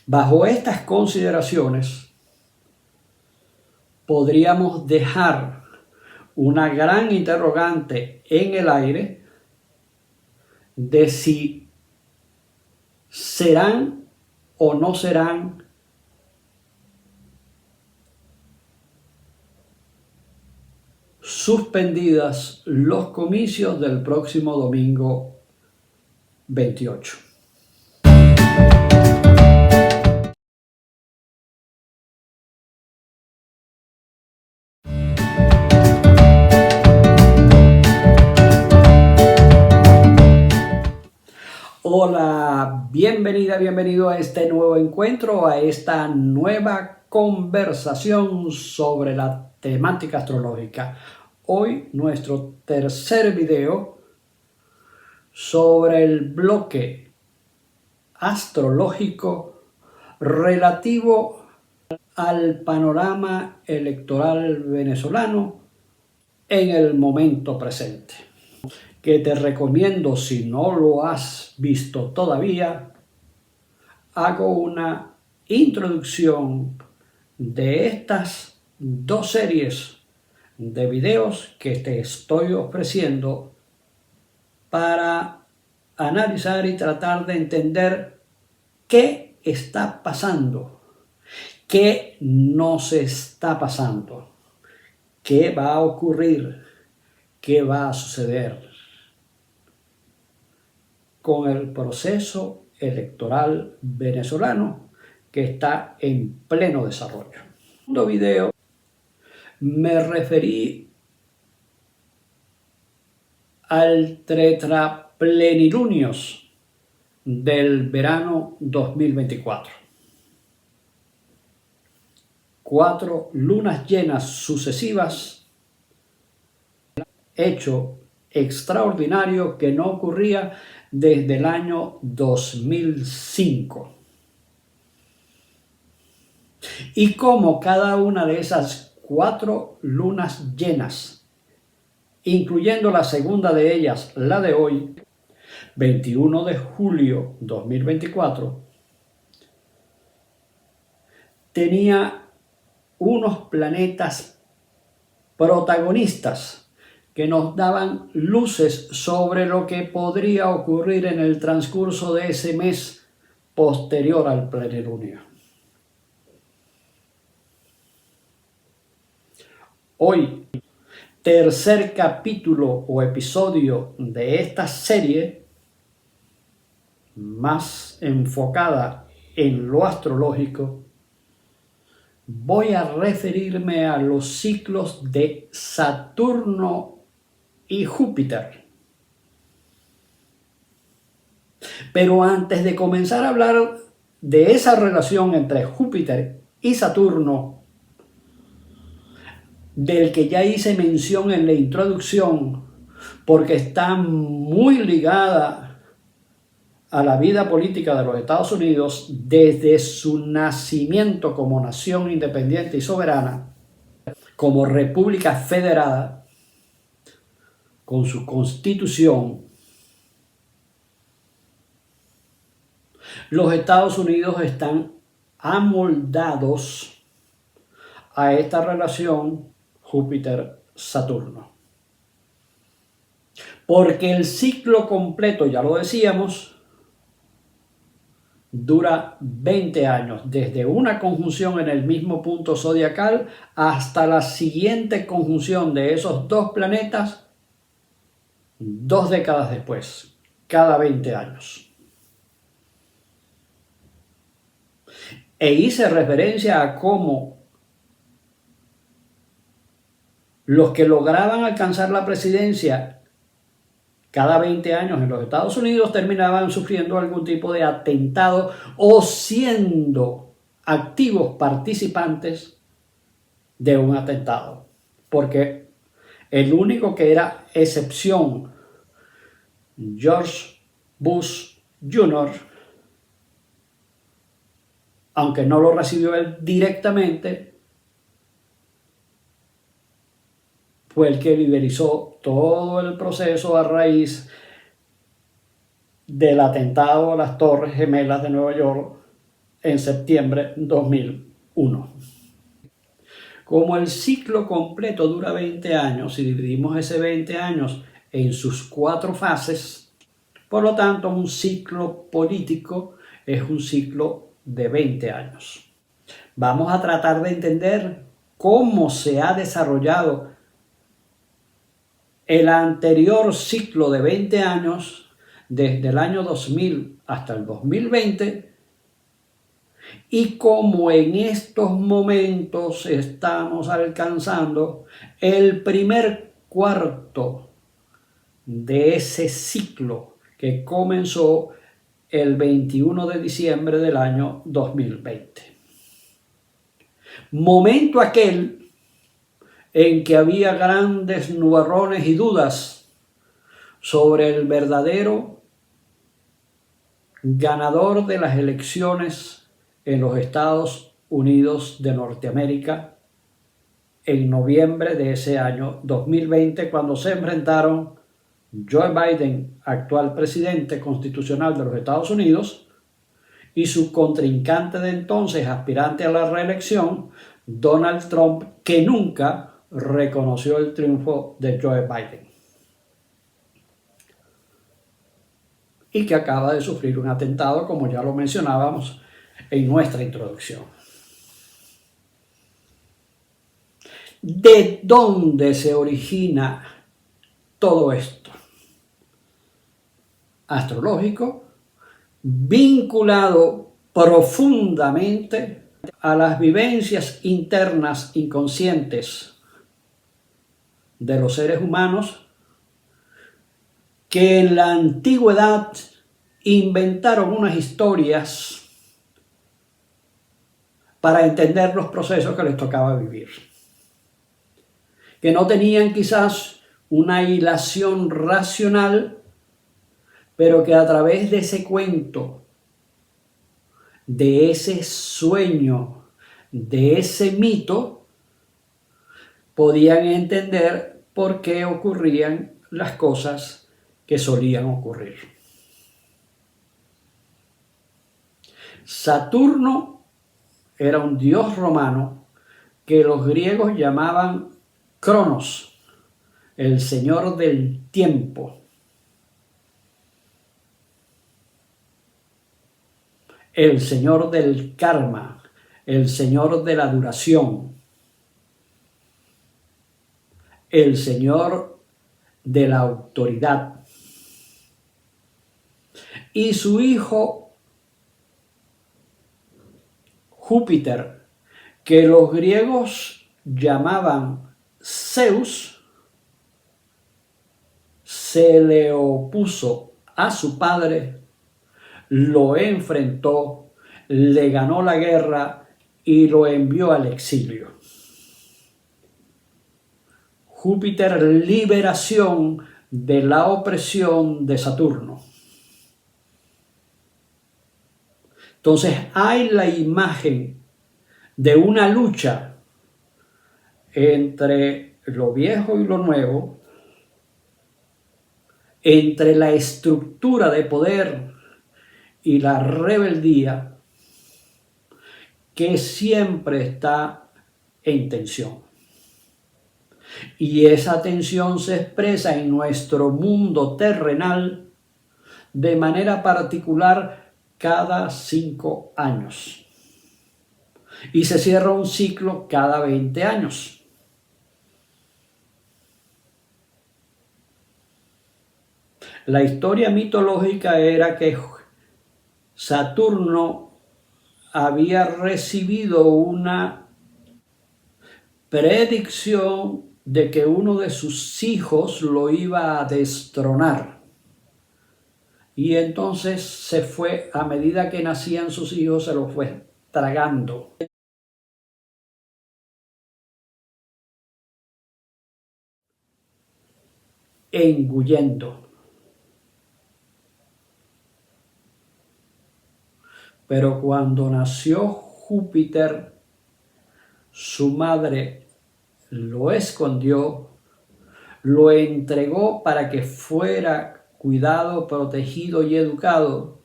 Bajo estas consideraciones, podríamos dejar una gran interrogante en el aire de si serán o no serán suspendidas los comicios del próximo domingo 28. Hola, bienvenido a este nuevo encuentro, a esta nueva conversación sobre la temática astrológica. Hoy nuestro tercer video sobre el bloque astrológico relativo al panorama electoral venezolano en el momento presente, que te recomiendo, si no lo has visto todavía. Hago una introducción de estas dos series de videos que te estoy ofreciendo para analizar y tratar de entender qué está pasando, qué nos está pasando, qué va a ocurrir, qué va a suceder con el proceso electoral venezolano que está en pleno desarrollo. En el segundo video me referí al tetraplenilunios del verano 2024. 4 lunas llenas sucesivas, hecho extraordinario que no ocurría desde el año 2005. Y cómo cada una de esas 4 lunas llenas, incluyendo la segunda de ellas, la de hoy, 21 de julio 2024, tenía unos planetas protagonistas que nos daban luces sobre lo que podría ocurrir en el transcurso de ese mes posterior al plenilunio. Hoy, tercer capítulo o episodio de esta serie, más enfocada en lo astrológico, voy a referirme a los ciclos de Saturno y Júpiter. Pero antes de comenzar a hablar de esa relación entre Júpiter y Saturno, del que ya hice mención en la introducción, porque está muy ligada a la vida política de los Estados Unidos desde su nacimiento como nación independiente y soberana, como república federada, con su constitución. Los Estados Unidos están amoldados a esta relación Júpiter-Saturno. Porque el ciclo completo, ya lo decíamos, dura 20 años, desde una conjunción en el mismo punto zodiacal hasta la siguiente conjunción de esos dos planetas 2 décadas después, cada 20 años. E hice referencia a cómo los que lograban alcanzar la presidencia cada 20 años en los Estados Unidos terminaban sufriendo algún tipo de atentado o siendo activos participantes de un atentado. Porque el único que era excepción, George Bush Jr., aunque no lo recibió él directamente, fue el que liderizó todo el proceso a raíz del atentado a las Torres Gemelas de Nueva York en septiembre 2001. Como el ciclo completo dura 20 años y dividimos ese 20 años en sus 4 fases, por lo tanto un ciclo político es un ciclo de 20 años. Vamos a tratar de entender cómo se ha desarrollado el anterior ciclo de 20 años, desde el año 2000 hasta el 2020, y cómo en estos momentos estamos alcanzando el primer cuarto de ese ciclo que comenzó el 21 de diciembre del año 2020. Momento aquel en que había grandes nubarrones y dudas sobre el verdadero ganador de las elecciones en los Estados Unidos de Norteamérica en noviembre de ese año 2020, cuando se enfrentaron Joe Biden, actual presidente constitucional de los Estados Unidos, y su contrincante de entonces, aspirante a la reelección, Donald Trump, que nunca reconoció el triunfo de Joe Biden y que acaba de sufrir un atentado, como ya lo mencionábamos en nuestra introducción. ¿De dónde se origina todo esto? Astrológico, vinculado profundamente a las vivencias internas inconscientes de los seres humanos que en la antigüedad inventaron unas historias para entender los procesos que les tocaba vivir, que no tenían quizás una hilación racional, pero que a través de ese cuento, de ese sueño, de ese mito, podían entender por qué ocurrían las cosas que solían ocurrir. Saturno era un dios romano que los griegos llamaban Cronos, el señor del tiempo. El señor del karma, el señor de la duración, el señor de la autoridad. Y su hijo Júpiter, que los griegos llamaban Zeus, se le opuso a su padre, lo enfrentó, le ganó la guerra y lo envió al exilio. Júpiter, liberación de la opresión de Saturno. Entonces hay la imagen de una lucha entre lo viejo y lo nuevo, entre la estructura de poder y la rebeldía, que siempre está en tensión. Y esa tensión se expresa en nuestro mundo terrenal de manera particular cada 5 años. Y se cierra un ciclo cada 20 años. La historia mitológica era que Saturno había recibido una predicción de que uno de sus hijos lo iba a destronar. Y entonces se fue, a medida que nacían sus hijos, se los fue tragando. Engullendo. Pero cuando nació Júpiter, su madre lo escondió, lo entregó para que fuera cuidado, protegido y educado.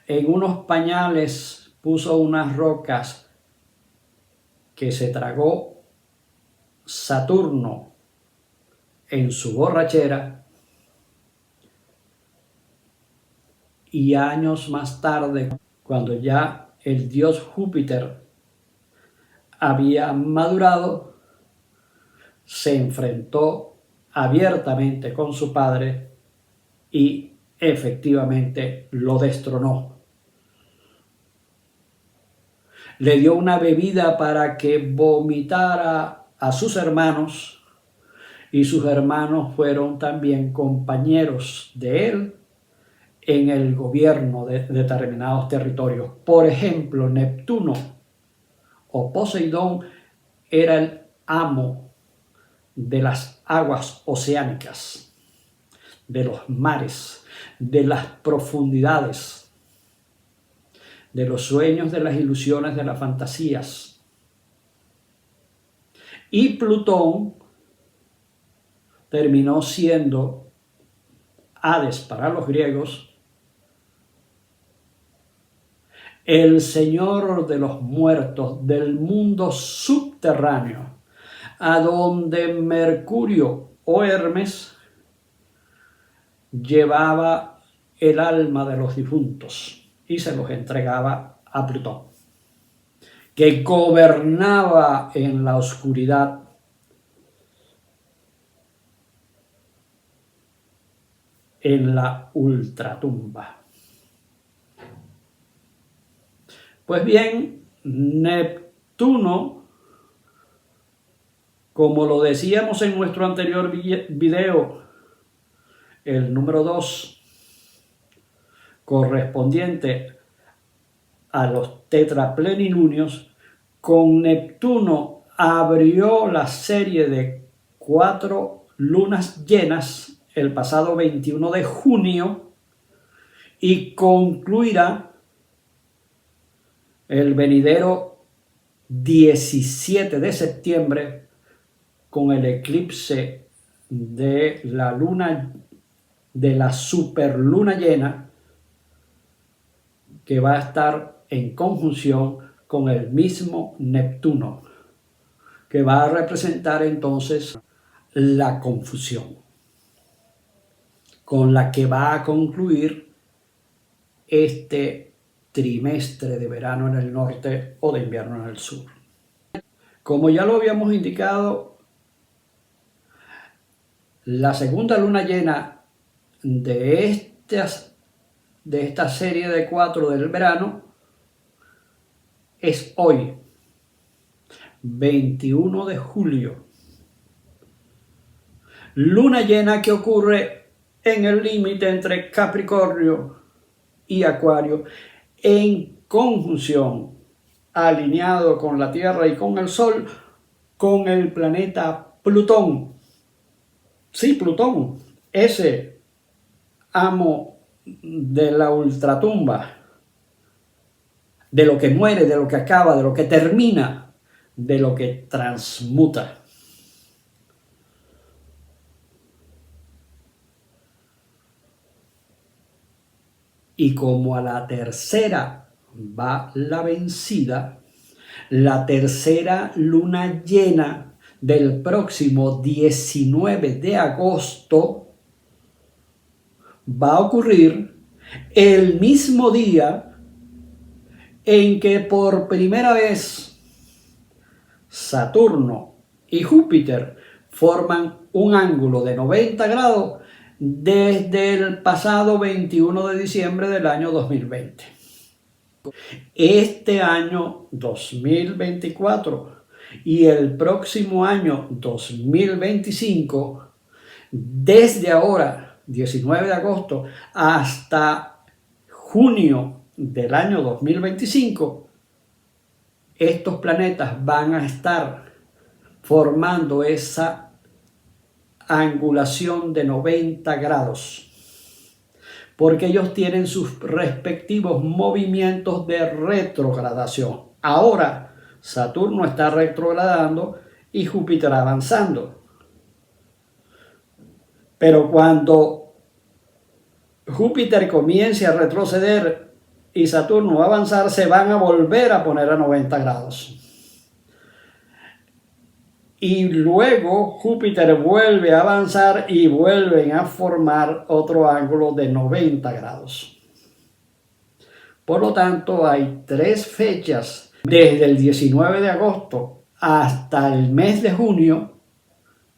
en unos pañales puso unas rocas que se tragó Saturno en su borrachera, y años más tarde, cuando ya el dios Júpiter había madurado, se enfrentó abiertamente con su padre y efectivamente lo destronó. Le dio una bebida para que vomitara a sus hermanos, y sus hermanos fueron también compañeros de él en el gobierno de determinados territorios. Por ejemplo, Neptuno o Poseidón era el amo de las aguas oceánicas, de los mares, de las profundidades, de los sueños, de las ilusiones, de las fantasías. Y Plutón terminó siendo Hades para los griegos, el señor de los muertos, del mundo subterráneo, a donde Mercurio o Hermes llevaba el alma de los difuntos y se los entregaba a Plutón, que gobernaba en la oscuridad, en la ultratumba. Pues bien, Neptuno, como lo decíamos en nuestro anterior video, el número 2, correspondiente a los tetraplenilunios, con Neptuno abrió la serie de 4 lunas llenas el pasado 21 de junio y concluirá el venidero 17 de septiembre con el eclipse de la luna, de la superluna llena, que va a estar en conjunción con el mismo Neptuno, que va a representar entonces la confusión, con la que va a concluir este trimestre de verano en el norte o de invierno en el sur. Como ya lo habíamos indicado, la segunda luna llena de esta serie de 4 del verano es hoy, 21 de julio. Luna llena que ocurre en el límite entre Capricornio y Acuario, en conjunción, alineado con la Tierra y con el Sol, con el planeta Plutón. Sí, Plutón, ese amo de la ultratumba, de lo que muere, de lo que acaba, de lo que termina, de lo que transmuta. Y como a la tercera va la vencida, la tercera luna llena del próximo 19 de agosto va a ocurrir el mismo día en que por primera vez Saturno y Júpiter forman un ángulo de 90 grados desde el pasado 21 de diciembre del año 2020. Este año 2024 y el próximo año 2025, desde ahora, 19 de agosto, hasta junio del año 2025, estos planetas van a estar formando esa angulación de 90 grados, porque ellos tienen sus respectivos movimientos de retrogradación. Ahora Saturno está retrogradando y Júpiter avanzando. Pero cuando Júpiter comience a retroceder y Saturno va a avanzar, se van a volver a poner a 90 grados. Y luego Júpiter vuelve a avanzar y vuelven a formar otro ángulo de 90 grados. Por lo tanto, hay 3 fechas desde el 19 de agosto hasta el mes de junio,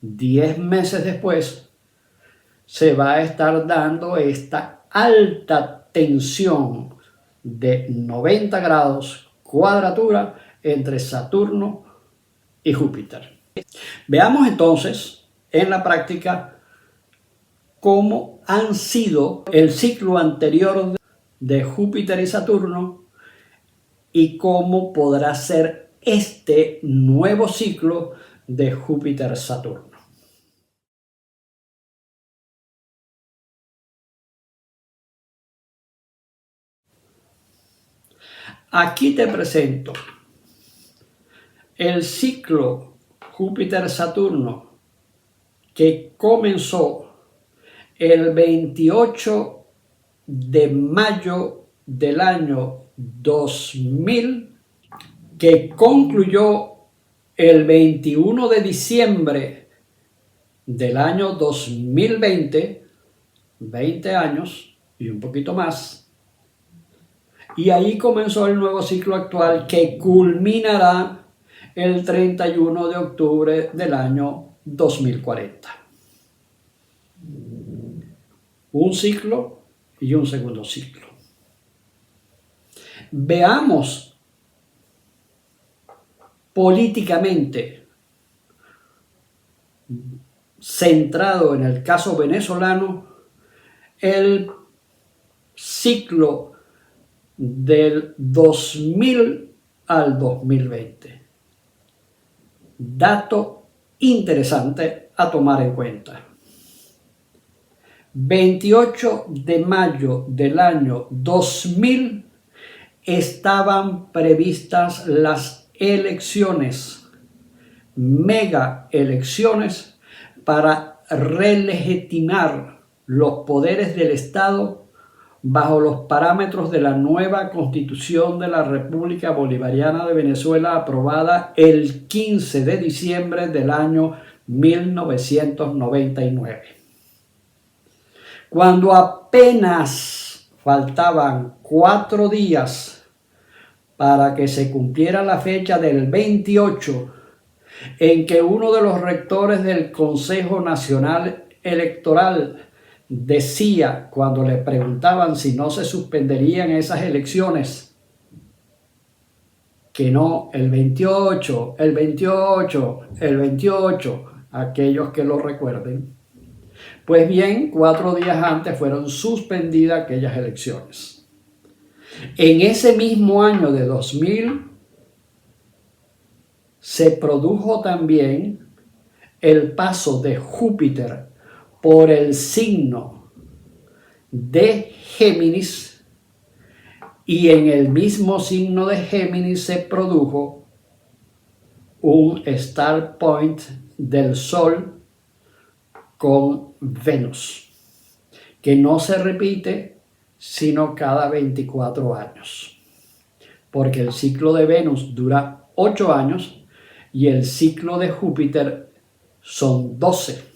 10 meses después, se va a estar dando esta alta tensión de 90 grados, cuadratura entre Saturno y Júpiter. Veamos entonces en la práctica cómo han sido el ciclo anterior de Júpiter y Saturno y cómo podrá ser este nuevo ciclo de Júpiter-Saturno. Aquí te presento el ciclo Júpiter-Saturno que comenzó el 28 de mayo del año 2000, que concluyó el 21 de diciembre del año 2020, 20 años y un poquito más. Y ahí comenzó el nuevo ciclo actual que culminará el 31 de octubre del año 2040. Un ciclo y un segundo ciclo. Veamos políticamente, centrado en el caso venezolano, el ciclo del 2000 al 2020. Dato interesante a tomar en cuenta. 28 de mayo del año 2000 estaban previstas las elecciones, mega elecciones, para relegitimar los poderes del Estado bajo los parámetros de la nueva Constitución de la República Bolivariana de Venezuela, aprobada el 15 de diciembre del año 1999. Cuando apenas faltaban 4 días para que se cumpliera la fecha del 28, en que uno de los rectores del Consejo Nacional Electoral decía, cuando le preguntaban si no se suspenderían esas elecciones, que no, el 28, aquellos que lo recuerden. Pues bien, 4 días antes fueron suspendidas aquellas elecciones. En ese mismo año de 2000 se produjo también el paso de Júpiter por el signo de Géminis, y en el mismo signo de Géminis se produjo un star point del Sol con Venus, que no se repite sino cada 24 años, porque el ciclo de Venus dura 8 años y el ciclo de Júpiter son 12.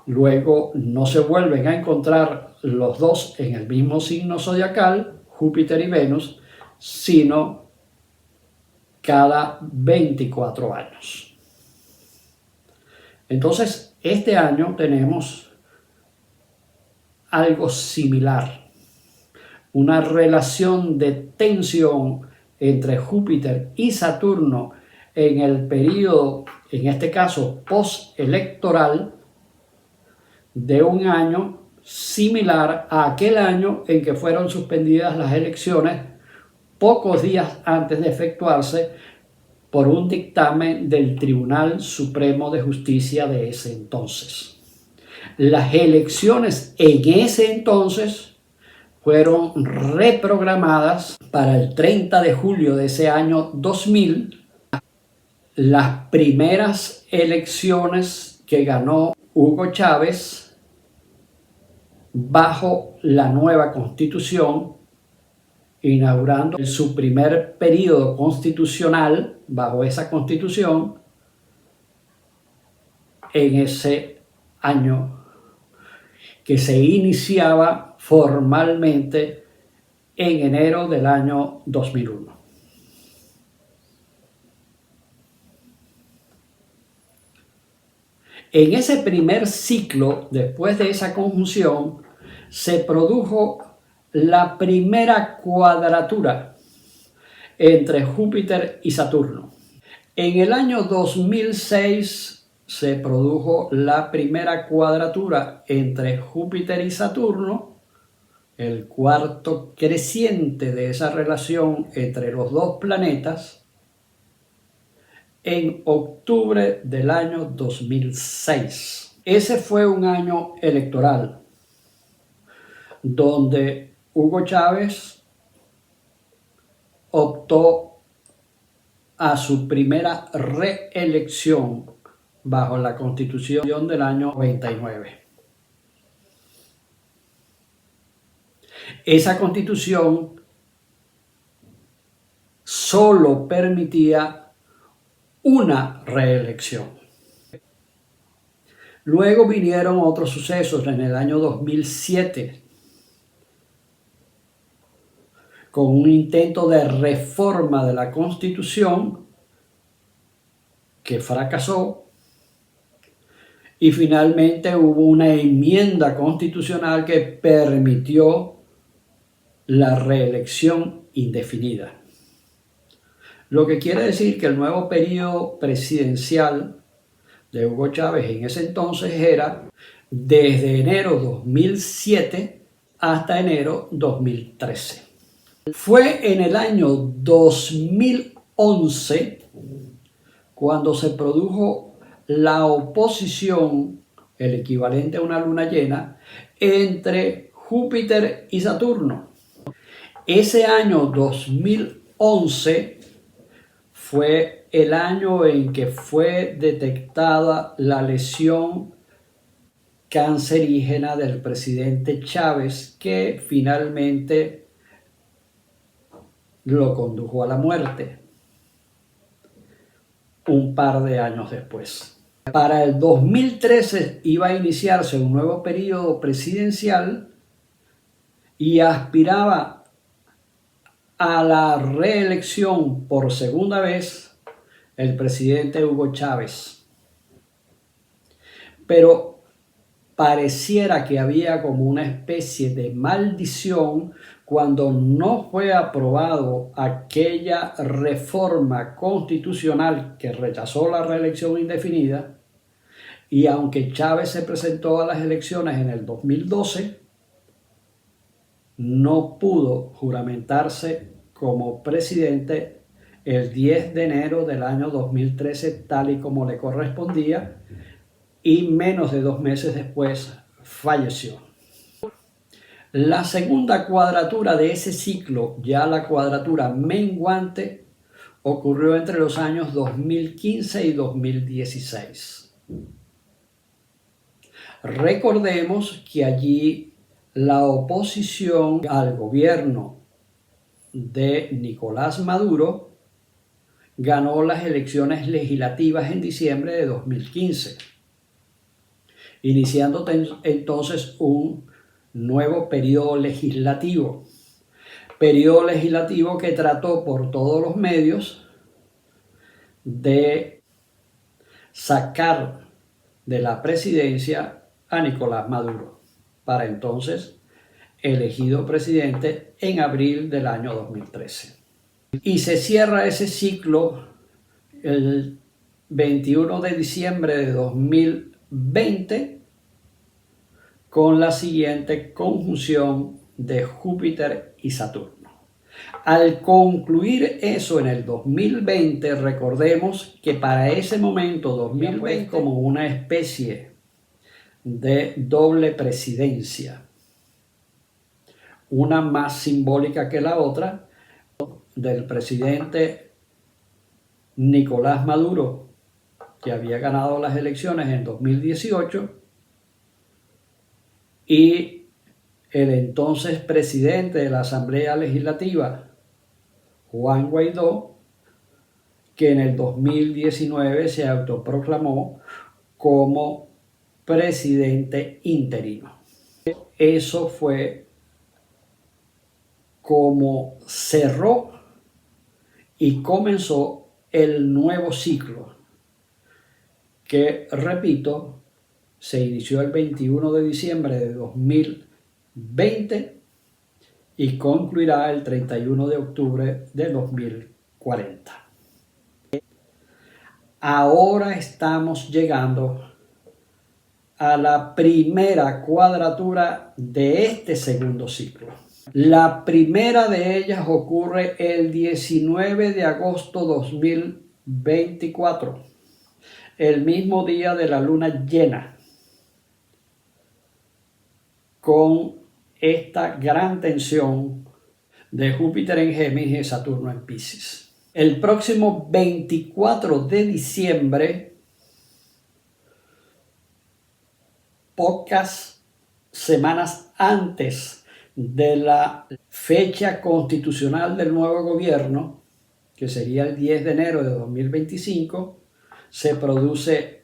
Luego no se vuelven a encontrar los dos en el mismo signo zodiacal, Júpiter y Venus, sino cada 24 años. Entonces, este año tenemos algo similar, una relación de tensión entre Júpiter y Saturno en el periodo, en este caso postelectoral, de un año similar a aquel año en que fueron suspendidas las elecciones pocos días antes de efectuarse por un dictamen del Tribunal Supremo de Justicia de ese entonces. Las elecciones en ese entonces fueron reprogramadas para el 30 de julio de ese año 2000. Las primeras elecciones que ganó Hugo Chávez bajo la nueva Constitución inaugurando su primer periodo constitucional bajo esa constitución en ese año que se iniciaba formalmente en enero del año 2001. En ese primer ciclo, después de esa conjunción, se produjo la primera cuadratura entre Júpiter y Saturno. En el año 2006 se produjo la primera cuadratura entre Júpiter y Saturno, el cuarto creciente de esa relación entre los dos planetas, en octubre del año 2006. Ese fue un año electoral donde Hugo Chávez optó a su primera reelección bajo la Constitución del año 99. Esa Constitución solo permitía una reelección. Luego vinieron otros sucesos en el año 2007 con un intento de reforma de la Constitución que fracasó y finalmente hubo una enmienda constitucional que permitió la reelección indefinida. Lo que quiere decir que el nuevo periodo presidencial de Hugo Chávez en ese entonces era desde enero 2007 hasta enero 2013. Fue en el año 2011 cuando se produjo la oposición, el equivalente a una luna llena, entre Júpiter y Saturno. Ese año 2011 fue el año en que fue detectada la lesión cancerígena del presidente Chávez, que finalmente lo condujo a la muerte un par de años después. Para el 2013 iba a iniciarse un nuevo periodo presidencial y aspiraba a la reelección por segunda vez el presidente Hugo Chávez. Pero pareciera que había como una especie de maldición cuando no fue aprobado aquella reforma constitucional que rechazó la reelección indefinida, y aunque Chávez se presentó a las elecciones en el 2012, no pudo juramentarse como presidente el 10 de enero del año 2013 tal y como le correspondía, y menos de 2 meses después falleció. La segunda cuadratura de ese ciclo, ya la cuadratura menguante, ocurrió entre los años 2015 y 2016. Recordemos que allí la oposición al gobierno de Nicolás Maduro ganó las elecciones legislativas en diciembre de 2015, iniciando entonces un nuevo periodo legislativo que trató por todos los medios de sacar de la presidencia a Nicolás Maduro, para entonces elegido presidente en abril del año 2013. Y se cierra ese ciclo el 21 de diciembre de 2020 con la siguiente conjunción de Júpiter y Saturno. Al concluir eso en el 2020, recordemos que para ese momento 2020 como una especie de doble presidencia, una más simbólica que la otra, del presidente Nicolás Maduro, que había ganado las elecciones en 2018, y el entonces presidente de la Asamblea Legislativa, Juan Guaidó, que en el 2019 se autoproclamó como presidente interino. Eso fue como cerró y comenzó el nuevo ciclo, que, repito, se inició el 21 de diciembre de 2020 y concluirá el 31 de octubre de 2040. Ahora estamos llegando a la primera cuadratura de este segundo ciclo. La primera de ellas ocurre el 19 de agosto de 2024, el mismo día de la luna llena, con esta gran tensión de Júpiter en Géminis y Saturno en Piscis. El próximo 24 de diciembre, pocas semanas antes de la fecha constitucional del nuevo gobierno, que sería el 10 de enero de 2025, se produce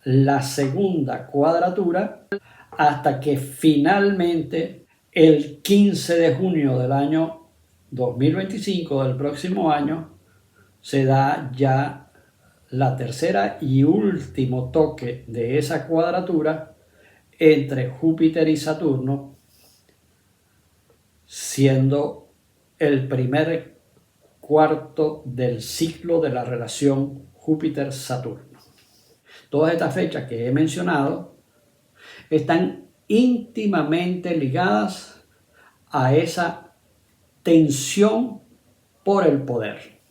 la segunda cuadratura hasta que finalmente el 15 de junio del año 2025, del próximo año, se da ya la tercera y último toque de esa cuadratura entre Júpiter y Saturno, siendo el primer cuarto del ciclo de la relación Júpiter-Saturno. Todas estas fechas que he mencionado están íntimamente ligadas a esa tensión por el poder.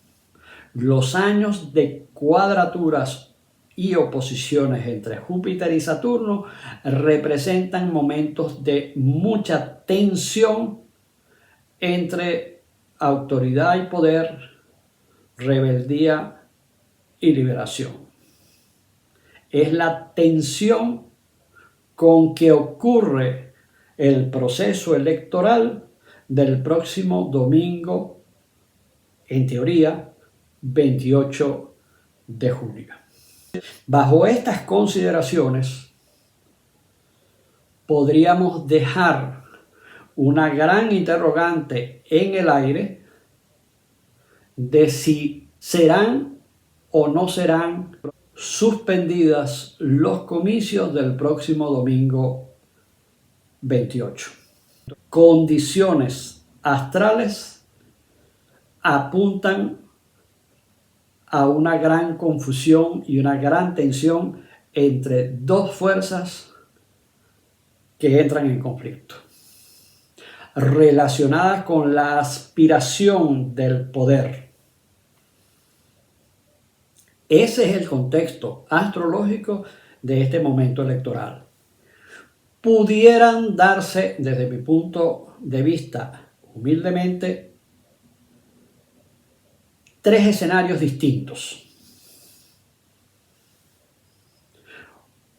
Los años de cuadraturas y oposiciones entre Júpiter y Saturno representan momentos de mucha tensión entre autoridad y poder, rebeldía y liberación. Es la tensión con que ocurre el proceso electoral del próximo domingo, en teoría, 28 de julio. Bajo estas consideraciones, podríamos dejar una gran interrogante en el aire de si serán o no serán suspendidas los comicios del próximo domingo 28. Condiciones astrales apuntan a una gran confusión y una gran tensión entre dos fuerzas que entran en conflicto, relacionadas con la aspiración del poder. Ese es el contexto astrológico de este momento electoral. Pudieran darse, desde mi punto de vista, humildemente, tres escenarios distintos.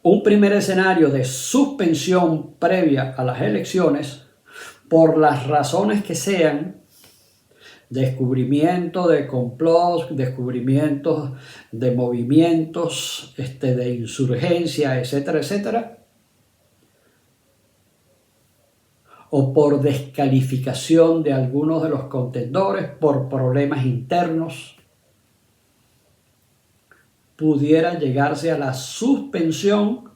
Un primer escenario de suspensión previa a las elecciones, por las razones que sean, descubrimiento de complots, descubrimientos de movimientos de insurgencia, etcétera, etcétera, o por descalificación de algunos de los contendores por problemas internos, pudiera llegarse a la suspensión,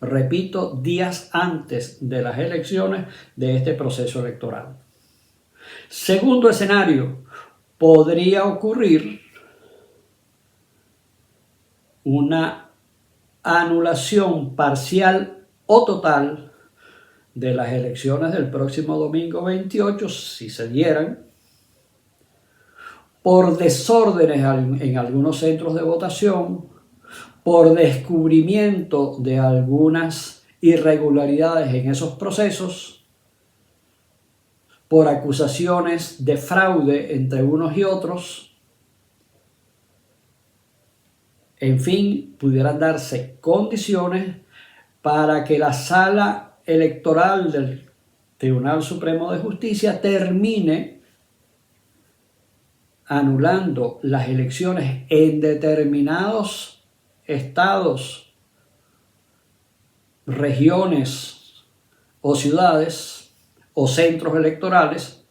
repito, días antes de las elecciones de este proceso electoral. Segundo escenario, podría ocurrir una anulación parcial o total de las elecciones del próximo domingo 28, si se dieran, por desórdenes en algunos centros de votación, por descubrimiento de algunas irregularidades en esos procesos, por acusaciones de fraude entre unos y otros. En fin, pudieran darse condiciones para que la sala electoral del Tribunal Supremo de Justicia termine anulando las elecciones en determinados estados, regiones o ciudades o centros electorales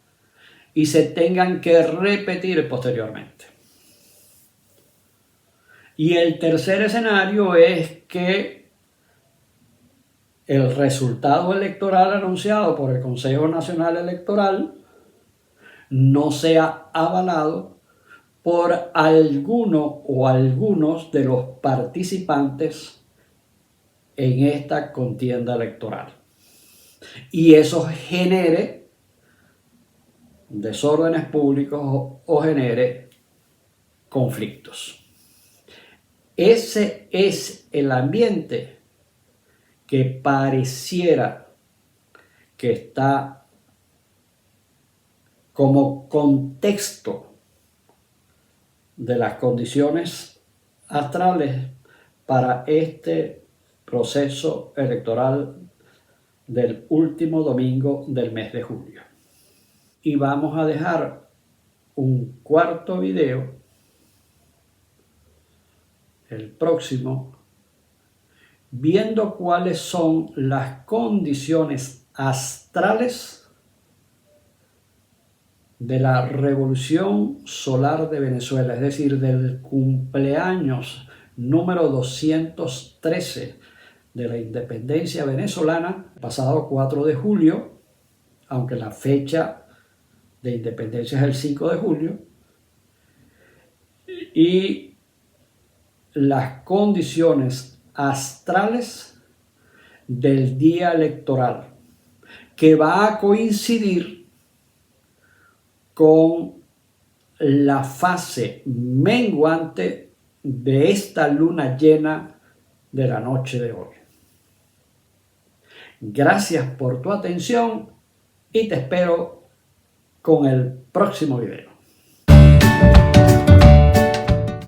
y se tengan que repetir posteriormente. Y el tercer escenario es que el resultado electoral anunciado por el Consejo Nacional Electoral no sea avalado por alguno o algunos de los participantes en esta contienda electoral. Y eso genere desórdenes públicos o genere conflictos. Ese es el ambiente que pareciera que está como contexto de las condiciones astrales para este proceso electoral del último domingo del mes de julio. Y vamos a dejar un cuarto video, el próximo, viendo cuáles son las condiciones astrales de la revolución solar de Venezuela, es decir, del cumpleaños número 213 de la independencia venezolana, pasado 4 de julio, aunque la fecha de independencia es el 5 de julio, y las condiciones astrales del día electoral, que va a coincidir con la fase menguante de esta luna llena de la noche de hoy. Gracias por tu atención y te espero con el próximo video.